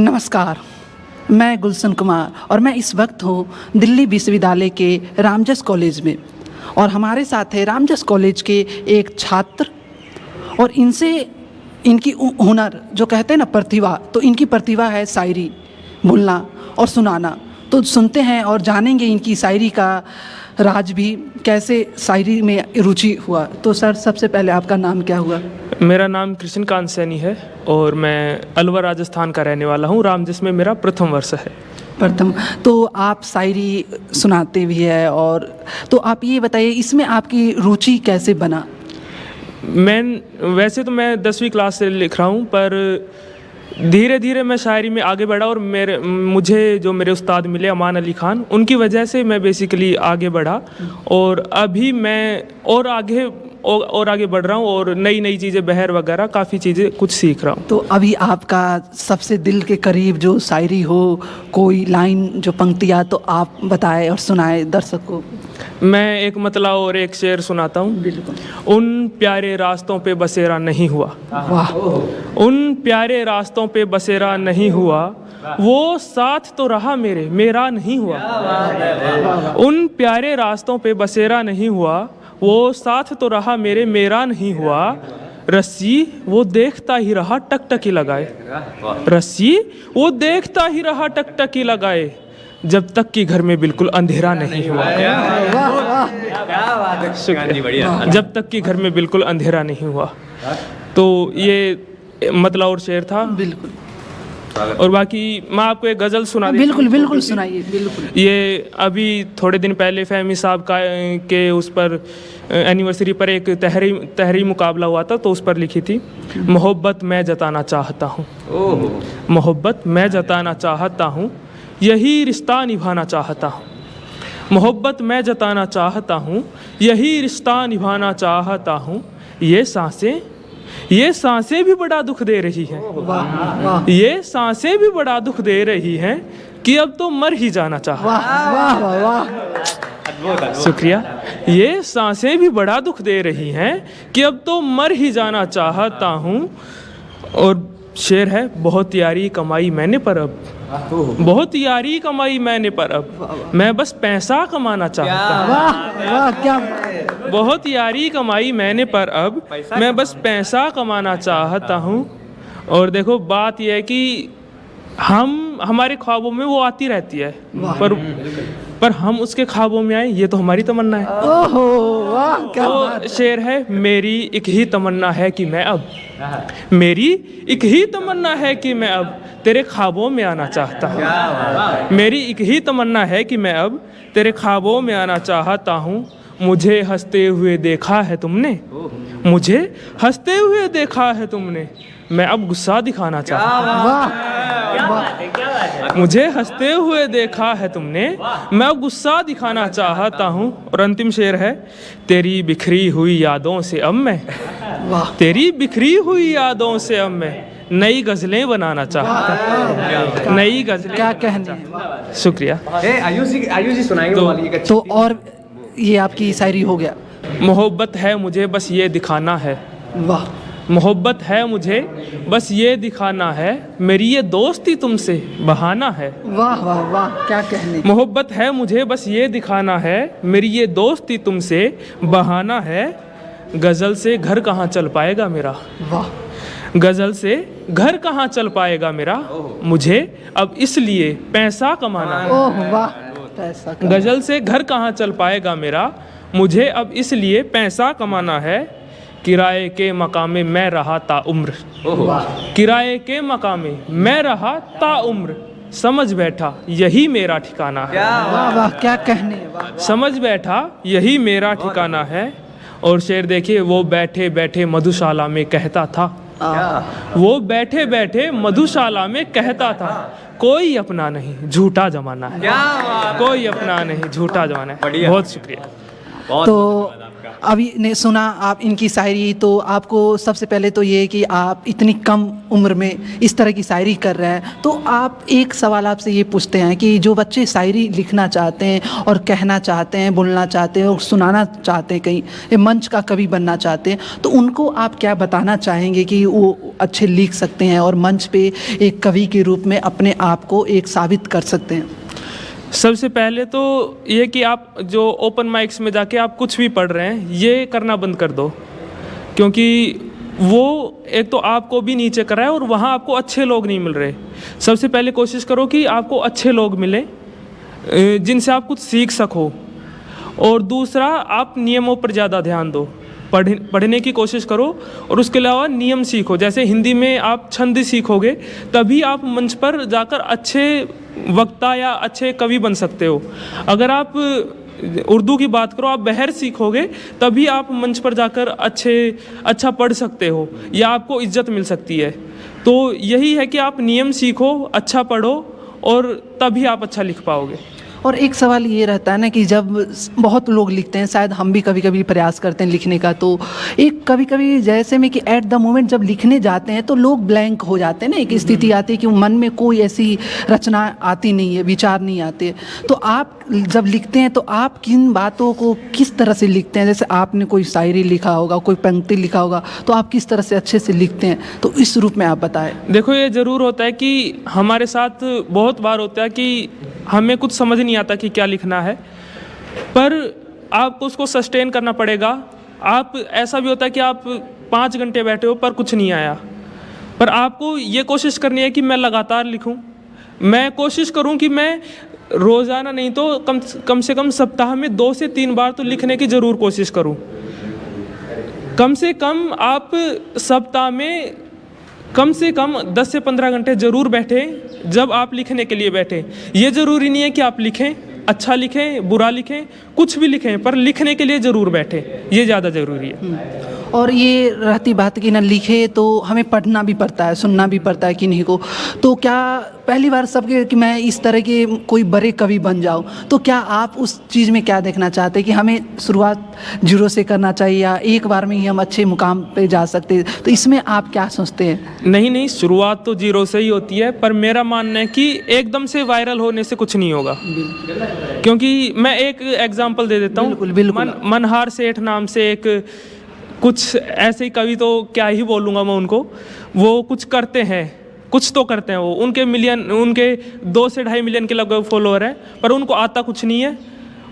नमस्कार, मैं गुलशन कुमार और मैं इस वक्त हूँ दिल्ली विश्वविद्यालय के रामजस कॉलेज में और हमारे साथ है रामजस कॉलेज के एक छात्र और इनसे इनकी हुनर जो कहते हैं ना प्रतिभा, तो इनकी प्रतिभा है शायरी बोलना और सुनाना। तो सुनते हैं और जानेंगे इनकी शायरी का राज भी, कैसे शायरी में रुचि हुआ। तो सर, सबसे पहले आपका नाम क्या हुआ? मेरा नाम कृष्णकांत सैनी है और मैं अलवर राजस्थान का रहने वाला हूँ। रामजस में मेरा प्रथम वर्ष है। प्रथम। तो आप शायरी सुनाते भी है, और तो आप ये बताइए इसमें आपकी रुचि कैसे बना? वैसे तो मैं 10वीं क्लास से लिख रहा हूँ, पर धीरे धीरे मैं शायरी में आगे बढ़ा और मुझे जो मेरे उस्ताद मिले अमान अली खान, उनकी वजह से मैं बेसिकली आगे बढ़ा और अभी मैं और आगे बढ़ रहा हूँ और नई नई चीज़ें, बहर वगैरह काफ़ी चीज़ें कुछ सीख रहा हूँ। तो अभी आपका सबसे दिल के करीब जो शायरी हो, कोई लाइन जो पंक्तियाँ, तो आप बताएं और सुनाएं दर्शक को। मैं एक मतला और एक शेर सुनाता हूँ। बिल्कुल। उन प्यारे रास्तों पे बसेरा नहीं हुआ, वाह। उन प्यारे रास्तों पे बसेरा नहीं हुआ, वो साथ तो रहा मेरा नहीं हुआ। उन प्यारे रास्तों पे बसेरा नहीं हुआ, वो साथ तो रहा मेरा नहीं हुआ। रस्सी वो देखता ही रहा टकटकी लगाए, रस्सी वो देखता ही रहा टकटकी लगाए, जब तक कि घर में बिल्कुल अंधेरा नहीं हुआ। जब तक कि घर में बिल्कुल अंधेरा नहीं हुआ। तो ये मतलब और शेर था। बिल्कुल। और बाकी मैं आपको एक गज़ल सुना देता हूँ। बिल्कुल बिल्कुल सुनाइए। बिल्कुल। ये अभी थोड़े दिन पहले फहमी साहब के उस पर एनिवर्सरी पर एक तहरी मुकाबला हुआ था, तो उस पर लिखी थी। मोहब्बत मैं जताना चाहता हूँ, मोहब्बत मैं जताना चाहता हूँ, यही रिश्ता निभाना चाहता हूँ। मोहब्बत मैं जताना चाहता हूँ, यही रिश्ता निभाना चाहता हूँ। ये सांसें भी बड़ा दुख दे रही हैं, ये सांसें भी बड़ा दुख दे रही हैं कि अब तो मर ही जाना चाहता हूँ। शुक्रिया। ये सांसें भी बड़ा दुख दे रही हैं कि अब तो मर ही जाना चाहता हूँ। और शेर है, बहुत यारी कमाई मैंने पर अब, बहुत यारी कमाई मैंने पर अब, मैं बस पैसा कमाना चाहता हूँ। वाह क्या। बहुत यारी कमाई मैंने पर अब, मैं बस पैसा कमाना चाहता हूँ। और देखो बात यह है कि हमारे ख्वाबों में वो आती रहती है, पर हम उसके ख्वाबों में आए, ये तो हमारी तमन्ना है। ओहो वाह क्या तो शेर है, मेरी एक ही तमन्ना है कि मैं अब, मेरी एक ही तमन्ना है कि मैं अब तेरे ख्वाबों में आना चाहता हूँ। मेरी एक ही तमन्ना है कि मैं अब तेरे ख्वाबों में आना चाहता हूँ। मुझे हंसते हुए देखा है तुमने, मुझे हंसते हुए देखा है तुमने, मैं अब गुस्सा दिखाना चाहता हूँ। मुझे हंसते हुए देखा है तुमने, मैं अब गुस्सा दिखाना चाहता हूँ। और अंतिम शेर है, तेरी बिखरी हुई यादों से अब मैं, तेरी बिखरी हुई यादों से अब मैं नई गज़लें बनाना चाहता हूँ। नई गज़लें क्या कहने। शुक्रिया। आयुषी सुनाएंगे तो और ये आपकी शायरी हो गया। मोहब्बत है मुझे बस ये दिखाना है, वाह। मोहब्बत है मुझे बस ये दिखाना है, मेरी ये दोस्ती तुमसे बहाना है। वाह वाह वाह क्या कहने। मोहब्बत है मुझे बस ये दिखाना है, मेरी ये दोस्ती तुमसे बहाना है। गज़ल से घर कहाँ चल पाएगा मेरा, वाह। गज़ल से घर कहाँ चल पाएगा मेरा, मुझे अब इसलिए पैसा कमाना है। ओह वाह। पैसा का। गज़ल से घर कहाँ चल पाएगा मेरा, मुझे अब इसलिए पैसा कमाना है। किराए के मकामे मैं रहा ताउम्र, किराए के मकामे मैं रहा ताउम्र, समझ बैठा यही मेरा ठिकाना है। वाह वाह क्या कहने। वाह। समझ बैठा यही मेरा ठिकाना है। और शेर देखिए, वो बैठे बैठे मधुशाला में कहता था, वो बैठे बैठे मधुशाला में कहता था, कोई अपना नहीं झूठा जमाना है, कोई अपना नहीं झूठा जमाना है। बहुत शुक्रिया। तो अभी ने सुना आप इनकी शायरी, तो आपको सबसे पहले तो ये कि आप इतनी कम उम्र में इस तरह की शायरी कर रहे हैं, तो आप एक सवाल आपसे ये पूछते हैं कि जो बच्चे शायरी लिखना चाहते हैं और कहना चाहते हैं, बोलना चाहते हैं और सुनाना चाहते हैं, कहीं ये मंच का कवि बनना चाहते हैं, तो उनको आप क्या बताना चाहेंगे कि वो अच्छे लिख सकते हैं और मंच पे एक कवि के रूप में अपने आप को एक साबित कर सकते हैं? सबसे पहले तो ये कि आप जो ओपन माइक्स में जाके आप कुछ भी पढ़ रहे हैं, ये करना बंद कर दो, क्योंकि वो एक तो आपको भी नीचे कर रहा है और वहाँ आपको अच्छे लोग नहीं मिल रहे। सबसे पहले कोशिश करो कि आपको अच्छे लोग मिलें जिनसे आप कुछ सीख सको, और दूसरा आप नियमों पर ज़्यादा ध्यान दो, पढ़ने की कोशिश करो, और उसके अलावा नियम सीखो। जैसे हिंदी में आप छंद सीखोगे तभी आप मंच पर जाकर अच्छे वक्ता या अच्छे कवि बन सकते हो। अगर आप उर्दू की बात करो, आप बहर सीखोगे तभी आप मंच पर जाकर अच्छा पढ़ सकते हो या आपको इज्जत मिल सकती है। तो यही है कि आप नियम सीखो, अच्छा पढ़ो, और तभी आप अच्छा लिख पाओगे। और एक सवाल ये रहता है ना कि जब बहुत लोग लिखते हैं, शायद हम भी कभी कभी प्रयास करते हैं लिखने का, तो एक कभी कभी जैसे में कि एट द मोमेंट जब लिखने जाते हैं तो लोग ब्लैंक हो जाते हैं ना, एक स्थिति आती है कि मन में कोई ऐसी रचना आती नहीं है, विचार नहीं आते। तो आप जब लिखते हैं तो आप किन बातों को किस तरह से लिखते हैं? जैसे आपने कोई शायरी लिखा होगा, कोई पंक्ति लिखा होगा, तो आप किस तरह से अच्छे से लिखते हैं, तो इस रूप में आप बताएं। देखो, ये ज़रूर होता है कि हमारे साथ बहुत बार होता है कि हमें कुछ समझ नहीं आता कि क्या लिखना है, पर आपको उसको सस्टेन करना पड़ेगा। आप ऐसा भी होता है कि आप 5 घंटे बैठे हो पर कुछ नहीं आया, पर आपको ये कोशिश करनी है कि मैं लगातार लिखूं। मैं कोशिश करूं कि मैं रोज़ाना नहीं तो कम से कम सप्ताह में 2 से 3 बार तो लिखने की ज़रूर कोशिश करूं। कम से कम आप सप्ताह में कम से कम 10 से 15 घंटे ज़रूर बैठें जब आप लिखने के लिए बैठें। ये ज़रूरी नहीं है कि आप लिखें, अच्छा लिखें, बुरा लिखें, कुछ भी लिखें, पर लिखने के लिए ज़रूर बैठें, ये ज़्यादा ज़रूरी है। और ये रहती बात कि ना लिखे तो हमें पढ़ना भी पड़ता है, सुनना भी पड़ता है किन्हीं को। तो क्या पहली बार सबके कि मैं इस तरह के कोई बड़े कवि बन जाऊं, तो क्या आप उस चीज़ में क्या देखना चाहते हैं कि हमें शुरुआत जीरो से करना चाहिए या एक बार में ही हम अच्छे मुकाम पे जा सकते हैं? तो इसमें आप क्या सोचते हैं? नहीं, शुरुआत तो जीरो से ही होती है, पर मेरा मानना है कि एकदम से वायरल होने से कुछ नहीं होगा। क्योंकि मैं एक एग्जाम्पल दे देता हूँ। बिल्कुल। मनहार सेठ नाम से एक कुछ ऐसे ही कवि, तो क्या ही बोलूँगा मैं उनको, वो कुछ करते हैं, कुछ तो करते हैं। वो उनके 2 से 2.5 मिलियन के लगभग फॉलोअर हैं, पर उनको आता कुछ नहीं है।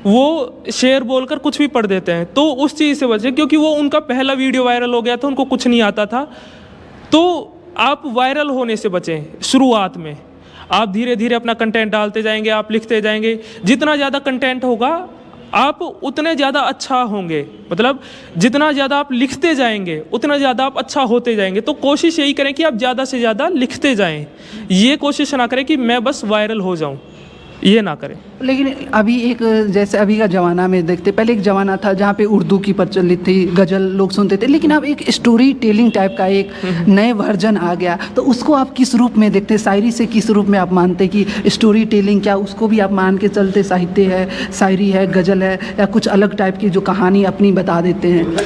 वो शेर बोलकर कुछ भी पढ़ देते हैं। तो उस चीज़ से बचें, क्योंकि वो उनका पहला वीडियो वायरल हो गया था, उनको कुछ नहीं आता था। तो आप वायरल होने से बचें। शुरुआत में आप धीरे धीरे अपना कंटेंट डालते जाएंगे, आप लिखते जाएंगे। जितना ज़्यादा कंटेंट होगा आप उतने ज़्यादा अच्छा होंगे, मतलब जितना ज़्यादा आप लिखते जाएंगे उतना ज़्यादा आप अच्छा होते जाएंगे। तो कोशिश यही करें कि आप ज़्यादा से ज़्यादा लिखते जाएं। ये कोशिश ना करें कि मैं बस वायरल हो जाऊं, ये ना करें। लेकिन अभी एक जैसे अभी का ज़माना में देखते, पहले एक ज़माना था जहाँ पे उर्दू की प्रचलित थी, गज़ल लोग सुनते थे, लेकिन अब एक स्टोरी टेलिंग टाइप का एक नए वर्जन आ गया। तो उसको आप किस रूप में देखते? शायरी से किस रूप में आप मानते कि स्टोरी टेलिंग, क्या उसको भी आप मान के चलते? साहित्य है, शायरी है, गज़ल है, या कुछ अलग टाइप की जो कहानी अपनी बता देते हैं?